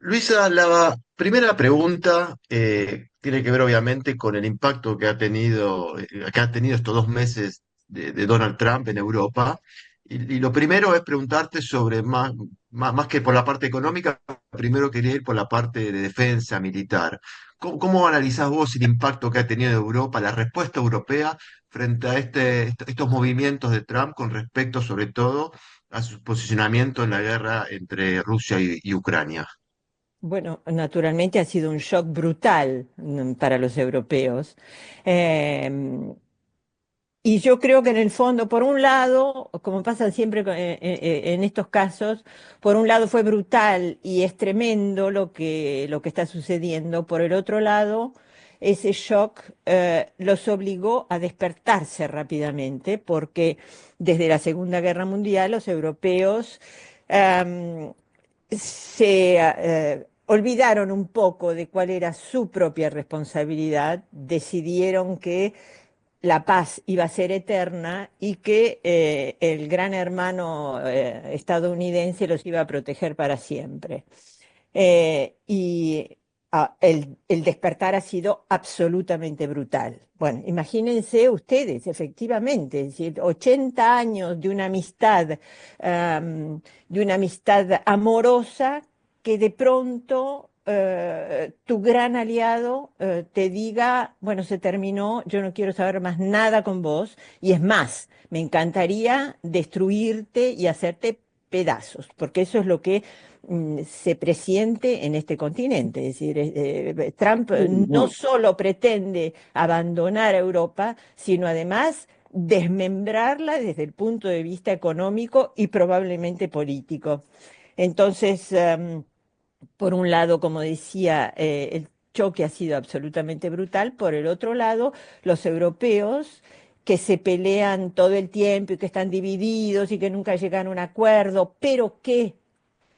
Luisa, la primera pregunta tiene que ver obviamente con el impacto que ha tenido estos 2 meses de Donald Trump en Europa. Y lo primero es preguntarte sobre más que por la parte económica, primero quería ir por la parte de defensa militar. ¿Cómo analizás vos el impacto que ha tenido en Europa, la respuesta europea frente a estos movimientos de Trump con respecto sobre todo a su posicionamiento en la guerra entre Rusia y Ucrania? Bueno, naturalmente ha sido un shock brutal para los europeos. Em, y yo creo que en el fondo, por un lado, como pasa siempre en estos casos, por un lado fue brutal y es tremendo lo que está sucediendo. Por el otro lado, ese shock los obligó a despertarse rápidamente, porque desde la Segunda Guerra Mundial los europeos em, se olvidaron un poco de cuál era su propia responsabilidad, decidieron que la paz iba a ser eterna y que el gran hermano estadounidense los iba a proteger para siempre. Y el despertar ha sido absolutamente brutal. Bueno, imagínense ustedes, efectivamente, es decir, 80 años de una amistad amorosa que de pronto tu gran aliado te diga, bueno, se terminó, yo no quiero saber más nada con vos, y es más, me encantaría destruirte y hacerte pedazos, porque eso es lo que se presiente en este continente. Es decir, Trump no No, solo pretende abandonar a Europa, sino además desmembrarla desde el punto de vista económico y probablemente político. Entonces, por un lado, como decía, el choque ha sido absolutamente brutal. Por el otro lado, los europeos que se pelean todo el tiempo y que están divididos y que nunca llegan a un acuerdo, pero que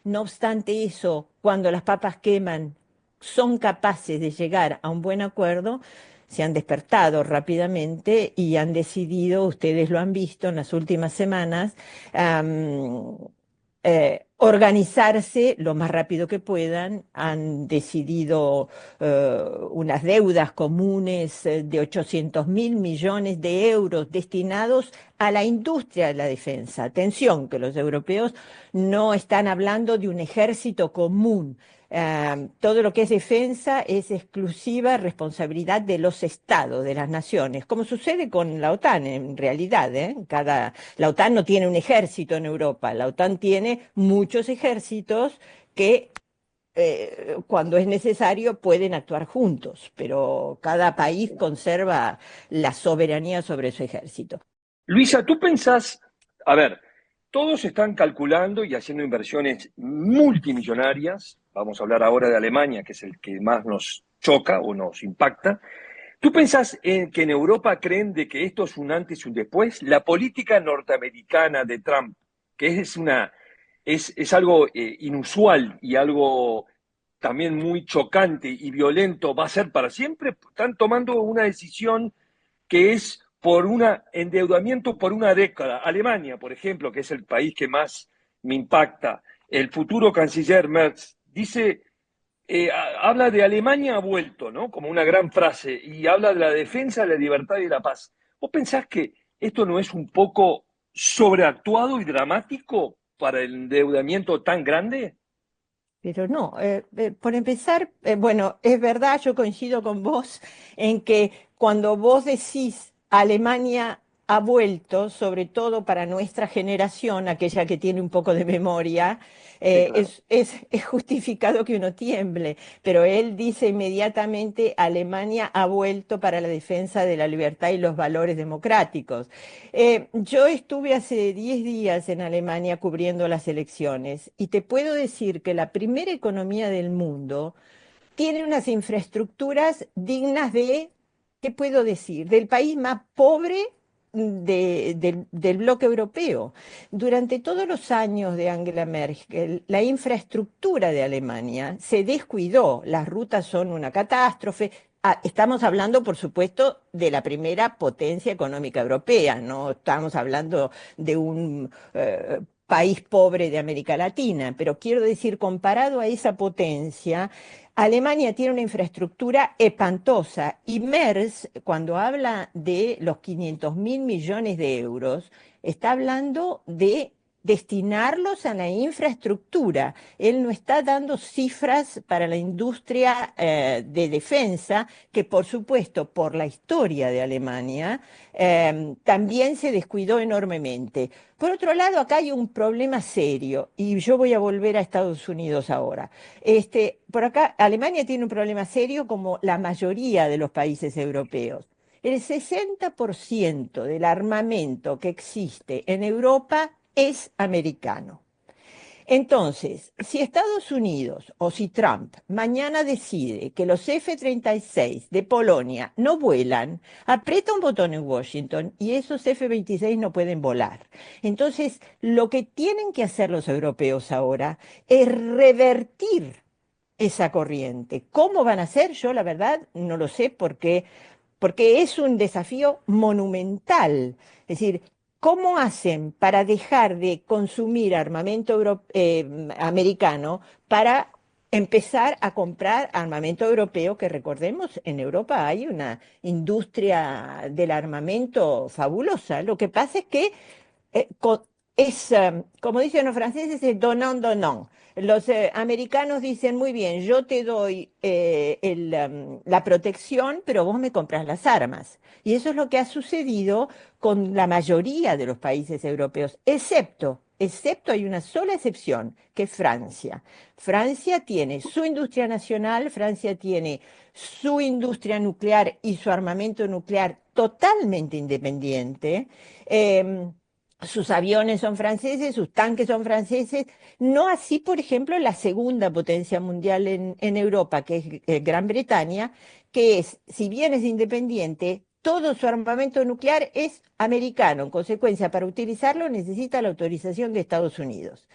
no obstante eso, cuando las papas queman, son capaces de llegar a un buen acuerdo, se han despertado rápidamente y han decidido, ustedes lo han visto en las últimas semanas, am, organizarse lo más rápido que puedan. Han decidido unas deudas comunes de 800.000 millones de euros destinados a la industria de la defensa. Atención, que los europeos no están hablando de un ejército común. Todo lo que es defensa es exclusiva responsabilidad de los estados, de las naciones, como sucede con la OTAN en realidad, ¿eh? La OTAN no tiene un ejército en Europa, la OTAN tiene muchos ejércitos que cuando es necesario pueden actuar juntos, pero cada país conserva la soberanía sobre su ejército. Luisa, tú pensás, a ver, todos están calculando y haciendo inversiones multimillonarias. Vamos a hablar ahora de Alemania, que es el que más nos choca o nos impacta. ¿Tú pensás que en Europa creen de que esto es un antes y un después? La política norteamericana de Trump, que es algo inusual y algo también muy chocante y violento, ¿va a ser para siempre? Están tomando una decisión que es por un endeudamiento por una década. Alemania, por ejemplo, que es el país que más me impacta, el futuro canciller Merz dice, habla de Alemania ha vuelto, ¿no? Como una gran frase, y habla de la defensa de la libertad y de la paz. ¿Vos pensás que esto no es un poco sobreactuado y dramático para el endeudamiento tan grande? Pero no, por empezar, bueno, es verdad, yo coincido con vos en que cuando vos decís Alemania ha vuelto, sobre todo para nuestra generación, aquella que tiene un poco de memoria, Sí, claro. es justificado que uno tiemble, pero él dice inmediatamente Alemania ha vuelto para la defensa de la libertad y los valores democráticos. Yo estuve hace 10 días en Alemania cubriendo las elecciones y te puedo decir que la primera economía del mundo tiene unas infraestructuras dignas de, ¿qué puedo decir?, del país más pobre del bloque europeo. Durante todos los años de Angela Merkel, la infraestructura de Alemania se descuidó, las rutas son una catástrofe. Estamos hablando, por supuesto, de la primera potencia económica europea, no estamos hablando de un país pobre de América Latina, pero quiero decir, comparado a esa potencia, Alemania tiene una infraestructura espantosa y Merz, cuando habla de los 500.000 millones de euros, está hablando de destinarlos a la infraestructura. Él no está dando cifras para la industria de defensa, que por supuesto, por la historia de Alemania, también se descuidó enormemente. Por otro lado, acá hay un problema serio, y yo voy a volver a Estados Unidos ahora. Por acá, Alemania tiene un problema serio como la mayoría de los países europeos. El 60% del armamento que existe en Europa es americano. Entonces, si Estados Unidos o si Trump mañana decide que los F-36 de Polonia no vuelan, aprieta un botón en Washington y esos F-26 no pueden volar. Entonces, lo que tienen que hacer los europeos ahora es revertir esa corriente. ¿Cómo van a hacer? Yo la verdad no lo sé porque es un desafío monumental. Es decir, ¿cómo hacen para dejar de consumir armamento americano para empezar a comprar armamento europeo? Que recordemos, en Europa hay una industria del armamento fabulosa. Lo que pasa es que como dicen los franceses, es donnant, donnant. Los americanos dicen, muy bien, yo te doy la protección, pero vos me compras las armas. Y eso es lo que ha sucedido con la mayoría de los países europeos, excepto hay una sola excepción, que es Francia. Francia tiene su industria nacional, Francia tiene su industria nuclear y su armamento nuclear totalmente independiente. Em, Sus aviones son franceses, sus tanques son franceses, no así, por ejemplo, la segunda potencia mundial en Europa, que es Gran Bretaña, que es, si bien es independiente, todo su armamento nuclear es americano. En consecuencia, para utilizarlo necesita la autorización de Estados Unidos.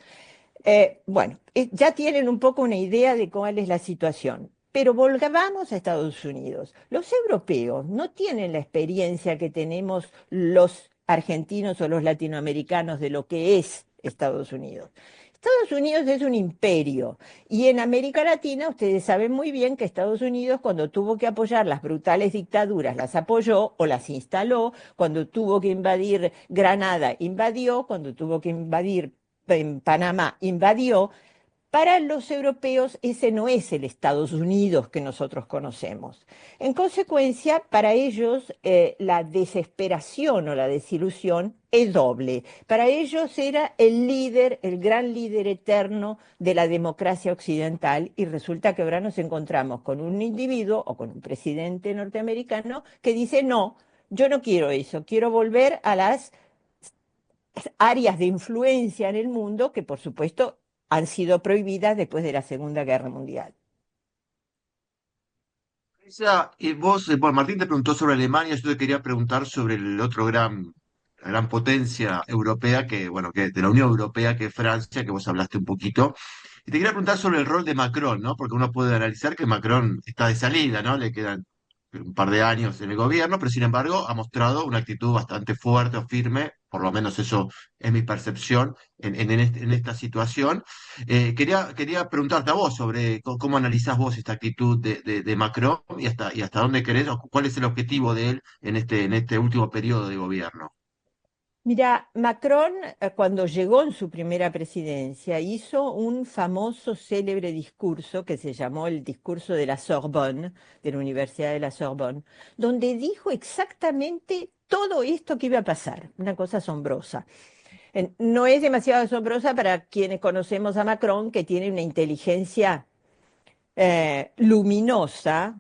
Bueno, ya tienen un poco una idea de cuál es la situación. Pero volvamos a Estados Unidos. Los europeos no tienen la experiencia que tenemos los argentinos o los latinoamericanos de lo que es Estados Unidos. Estados Unidos es un imperio y en América Latina ustedes saben muy bien que Estados Unidos cuando tuvo que apoyar las brutales dictaduras las apoyó o las instaló, cuando tuvo que invadir Granada invadió, cuando tuvo que invadir en Panamá invadió. Para los europeos ese no es el Estados Unidos que nosotros conocemos. En consecuencia, para ellos la desesperación o la desilusión es doble. Para ellos era el líder, el gran líder eterno de la democracia occidental y resulta que ahora nos encontramos con un individuo o con un presidente norteamericano que dice, no, yo no quiero eso, quiero volver a las áreas de influencia en el mundo que, por supuesto, han sido prohibidas después de la Segunda Guerra Mundial. Y vos, bueno, Martín te preguntó sobre Alemania, yo te quería preguntar sobre el otro la gran potencia europea que, bueno, que de la Unión Europea, que es Francia, que vos hablaste un poquito. Y te quería preguntar sobre el rol de Macron, ¿no? Porque uno puede analizar que Macron está de salida, ¿no? Le quedan un par de años en el gobierno, pero sin embargo ha mostrado una actitud bastante fuerte o firme, por lo menos eso es mi percepción en esta situación. Quería preguntarte a vos sobre cómo analizás vos esta actitud de Macron y hasta dónde querés, o cuál es el objetivo de él en este último periodo de gobierno. Mira, Macron, cuando llegó en su primera presidencia, hizo un famoso, célebre discurso que se llamó el discurso de la Sorbonne, de la Universidad de la Sorbonne, donde dijo exactamente todo esto que iba a pasar, una cosa asombrosa. No es demasiado asombrosa para quienes conocemos a Macron, que tiene una inteligencia luminosa.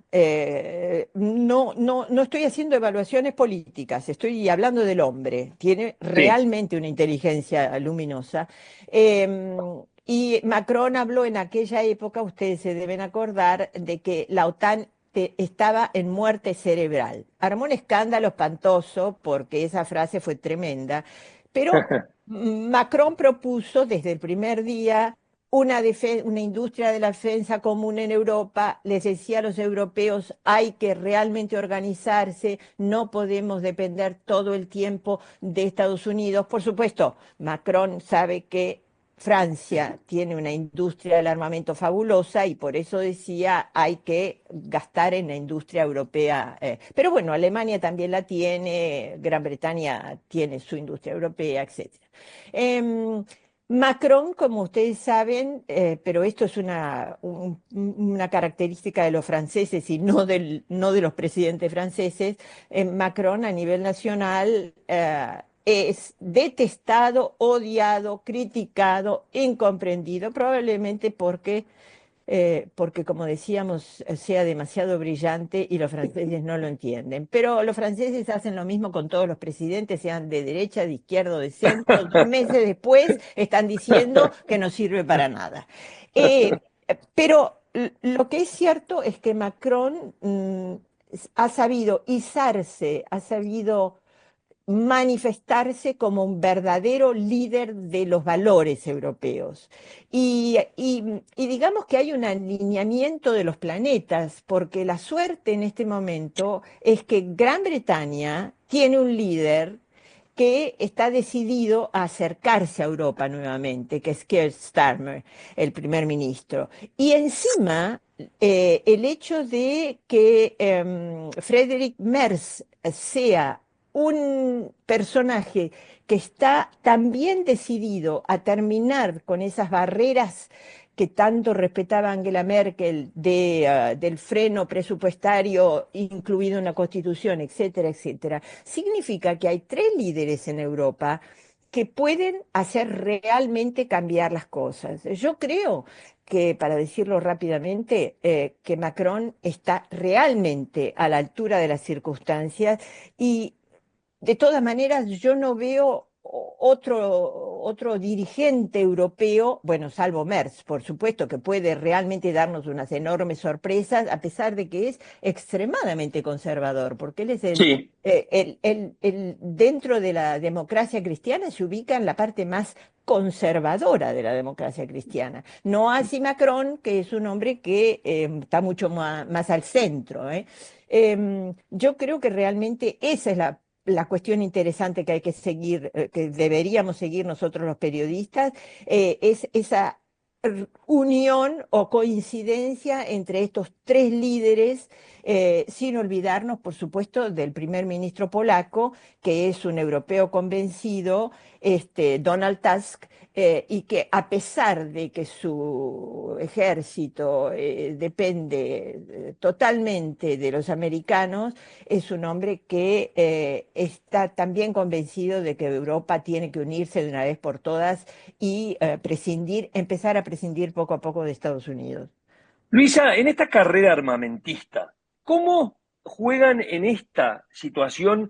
No estoy haciendo evaluaciones políticas, estoy hablando del hombre. Tiene Sí. realmente una inteligencia luminosa. Eh, y Macron habló en aquella época, ustedes se deben acordar, de que la OTAN estaba en muerte cerebral. Armó un escándalo espantoso porque esa frase fue tremenda, pero Macron propuso desde el primer día una industria de la defensa común en Europa, les decía a los europeos, hay que realmente organizarse, no podemos depender todo el tiempo de Estados Unidos. Por supuesto, Macron sabe que Francia tiene una industria del armamento fabulosa y por eso decía hay que gastar en la industria europea. Pero bueno, Alemania también la tiene, Gran Bretaña tiene su industria europea, etcétera. Em, Macron, como ustedes saben, pero esto es una característica de los franceses y no de los presidentes franceses, Macron a nivel nacional es detestado, odiado, criticado, incomprendido, probablemente porque, como decíamos, sea demasiado brillante y los franceses no lo entienden. Pero los franceses hacen lo mismo con todos los presidentes, sean de derecha, de izquierda o de centro. 2 meses después están diciendo que no sirve para nada. Pero lo que es cierto es que Macron ha sabido izarse, ha sabido manifestarse como un verdadero líder de los valores europeos. Y digamos que hay un alineamiento de los planetas, porque la suerte en este momento es que Gran Bretaña tiene un líder que está decidido a acercarse a Europa nuevamente, que es Keir Starmer, el primer ministro. Y encima, el hecho de que Friedrich Merz sea un personaje que está también decidido a terminar con esas barreras que tanto respetaba Angela Merkel del freno presupuestario incluido en la Constitución, etcétera, etcétera, significa que hay 3 líderes en Europa que pueden hacer realmente cambiar las cosas. Yo creo que, para decirlo rápidamente, que Macron está realmente a la altura de las circunstancias y de todas maneras, yo no veo otro dirigente europeo, bueno, salvo Merz, por supuesto, que puede realmente darnos unas enormes sorpresas, a pesar de que es extremadamente conservador, porque él es Sí, dentro de la democracia cristiana se ubica en la parte más conservadora de la democracia cristiana. No así Macron, que es un hombre que está mucho más al centro, ¿eh? Yo creo que realmente esa es la cuestión interesante que hay que seguir, que deberíamos seguir nosotros los periodistas, es esa unión o coincidencia entre estos 3 líderes, sin olvidarnos, por supuesto, del primer ministro polaco, que es un europeo convencido, Donald Tusk, y que a pesar de que su ejército depende totalmente de los americanos, es un hombre que está también convencido de que Europa tiene que unirse de una vez por todas y empezar a prescindir poco a poco de Estados Unidos. Luisa, en esta carrera armamentista, ¿cómo juegan en esta situación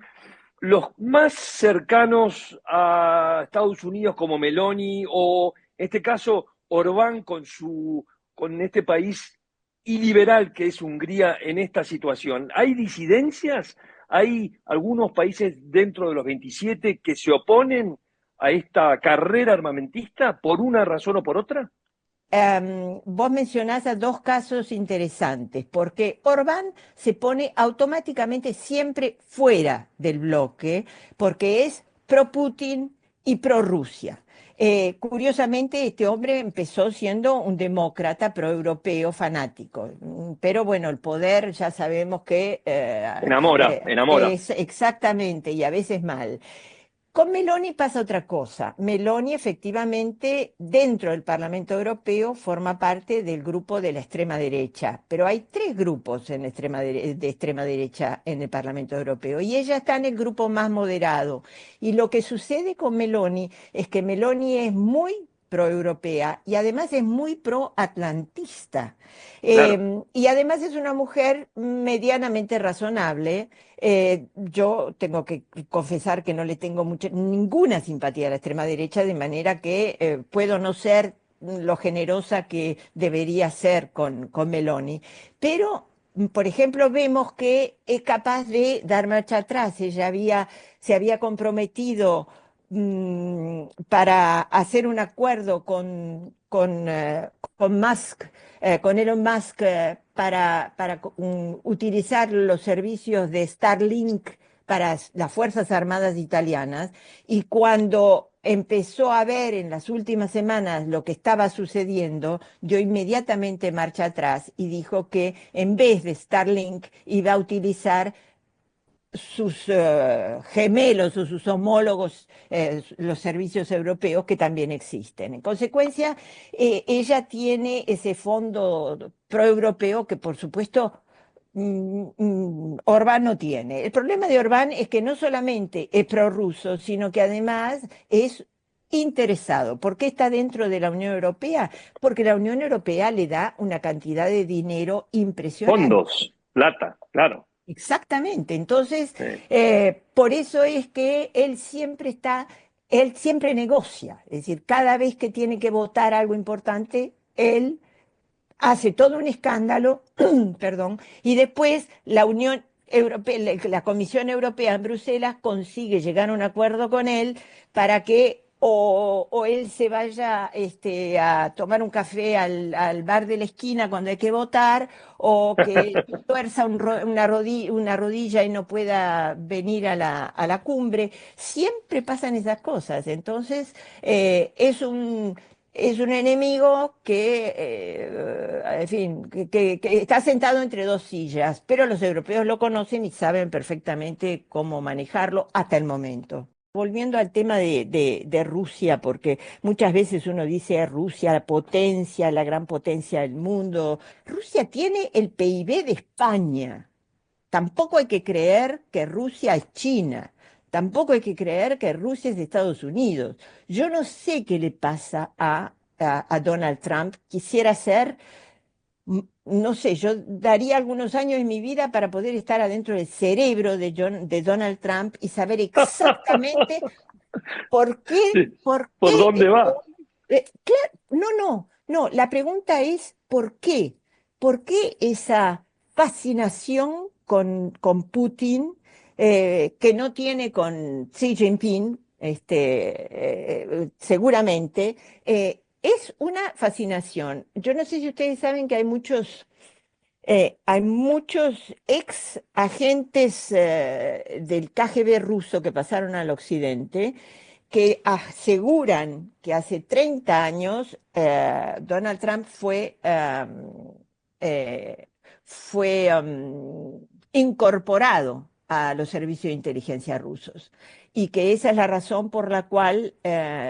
los más cercanos a Estados Unidos como Meloni o, en este caso, Orbán con este país iliberal que es Hungría en esta situación? ¿Hay disidencias? ¿Hay algunos países dentro de los 27 que se oponen a esta carrera armamentista por una razón o por otra? Vos mencionás a 2 casos interesantes, porque Orbán se pone automáticamente siempre fuera del bloque, porque es pro-Putin y pro-Rusia. Curiosamente, este hombre empezó siendo un demócrata pro-europeo fanático, pero bueno, el poder ya sabemos que Enamora, enamora. es exactamente y a veces mal. Con Meloni pasa otra cosa. Meloni efectivamente dentro del Parlamento Europeo forma parte del grupo de la extrema derecha, pero hay 3 grupos de extrema derecha en el Parlamento Europeo y ella está en el grupo más moderado. Y lo que sucede con Meloni es que Meloni es muy proeuropea y además es muy proatlantista. Claro. Y además es una mujer medianamente razonable. Yo tengo que confesar que no le tengo ninguna simpatía a la extrema derecha, de manera que puedo no ser lo generosa que debería ser con Meloni. Pero, por ejemplo, vemos que es capaz de dar marcha atrás. Se había comprometido para hacer un acuerdo con Musk, con Elon Musk, para utilizar los servicios de Starlink para las Fuerzas Armadas italianas, y cuando empezó a ver en las últimas semanas lo que estaba sucediendo, dio inmediatamente marcha atrás y dijo que en vez de Starlink iba a utilizar sus gemelos o sus homólogos, los servicios europeos que también existen. En consecuencia, ella tiene ese fondo proeuropeo que, por supuesto, Orbán no tiene. El problema de Orbán es que no solamente es prorruso, sino que además es interesado. ¿Por qué está dentro de la Unión Europea? Porque la Unión Europea le da una cantidad de dinero impresionante. Fondos, plata, claro. Exactamente. Entonces, Sí. por eso es que él siempre negocia. Es decir, cada vez que tiene que votar algo importante, él hace todo un escándalo, perdón, y después la Unión Europea, la Comisión Europea en Bruselas consigue llegar a un acuerdo con él para que o él se vaya a tomar un café al bar de la esquina cuando hay que votar, o que tuerza una rodilla y no pueda venir a la cumbre. Siempre pasan esas cosas. Entonces, es un enemigo que, en fin, que está sentado entre dos sillas, pero los europeos lo conocen y saben perfectamente cómo manejarlo hasta el momento. Volviendo al tema de Rusia, porque muchas veces uno dice Rusia, la potencia, la gran potencia del mundo. Rusia tiene el PIB de España. Tampoco hay que creer que Rusia es China. Tampoco hay que creer que Rusia es de Estados Unidos. Yo no sé qué le pasa a Donald Trump. Quisiera ser, no sé, yo daría algunos años de mi vida para poder estar adentro del cerebro de Donald Trump y saber exactamente por qué, Sí. por ¿Por qué. dónde va? No, no, no. La pregunta es ¿por qué? ¿Por qué esa fascinación con Putin, que no tiene con Xi Jinping, seguramente? Es una fascinación. Yo no sé si ustedes saben que hay muchos ex agentes del KGB ruso que pasaron al occidente, que aseguran que hace 30 años Donald Trump eh, fue incorporado a los servicios de inteligencia rusos, y que esa es la razón por la cual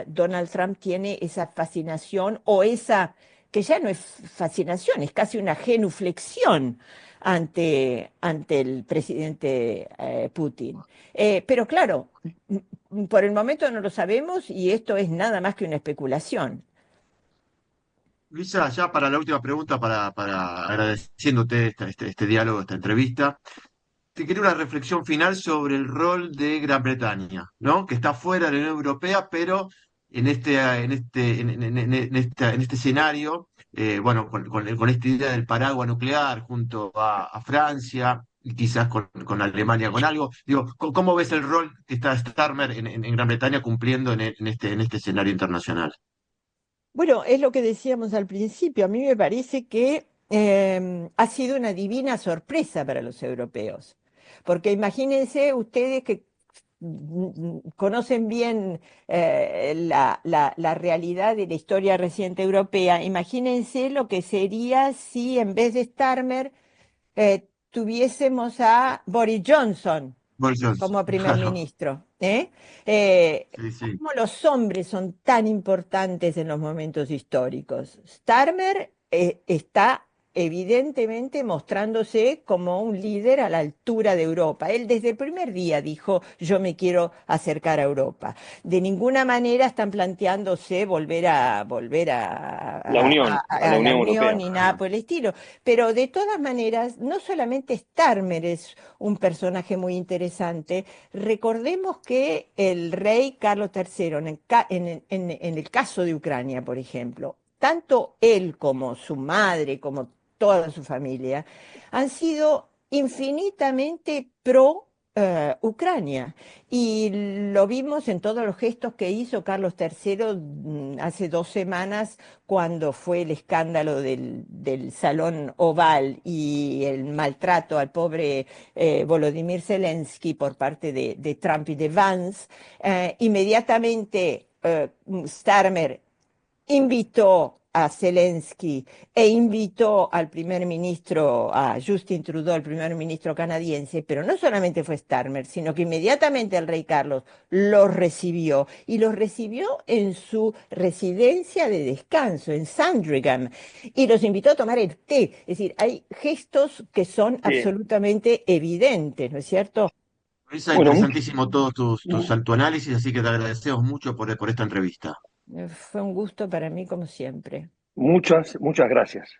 Donald Trump tiene esa fascinación, o esa que ya no es fascinación, es casi una genuflexión ante el presidente Putin. Pero claro, por el momento no lo sabemos y esto es nada más que una especulación. Luisa, ya para la última pregunta, para agradeciéndote este diálogo, esta entrevista, te quería una reflexión final sobre el rol de Gran Bretaña, ¿no? Que está fuera de la Unión Europea, pero en este escenario, bueno, con esta idea del paraguas nuclear junto a Francia y quizás con Alemania con algo. Digo, ¿cómo ves el rol que está Starmer en Gran Bretaña cumpliendo en este escenario internacional? Bueno, es lo que decíamos al principio. A mí me parece que ha sido una divina sorpresa para los europeos. Porque imagínense ustedes que conocen bien la realidad de la historia reciente europea. Imagínense lo que sería si en vez de Starmer tuviésemos a Boris Johnson Boris Johnson, como primer claro, ministro. ¿Eh? sí, sí. ¿Cómo los hombres son tan importantes en los momentos históricos? Starmer está evidentemente mostrándose como un líder a la altura de Europa. Él desde el primer día dijo, yo me quiero acercar a Europa. De ninguna manera están planteándose La Unión, a la a la Unión Unión Europea. ni nada por el estilo. Pero de todas maneras, no solamente Starmer es un personaje muy interesante. Recordemos que el rey Carlos III, en el caso de Ucrania, por ejemplo, tanto él como su madre, como toda su familia, han sido infinitamente pro Ucrania. Y lo vimos en todos los gestos que hizo Carlos III hace 2 semanas, cuando fue el escándalo del Salón Oval y el maltrato al pobre Volodymyr Zelensky por parte de Trump y de Vance. Inmediatamente Starmer invitó a Zelensky e invitó al primer ministro, a Justin Trudeau, el primer ministro canadiense, pero no solamente fue Starmer, sino que inmediatamente el rey Carlos los recibió y los recibió en su residencia de descanso, en Sandringham, y los invitó a tomar el té. Es decir, hay gestos que son Sí. absolutamente evidentes, ¿no es cierto? Luisa, Bueno, interesantísimo todos mu- tu análisis, así que te agradecemos mucho por esta entrevista. Fue un gusto para mí como siempre. muchas gracias.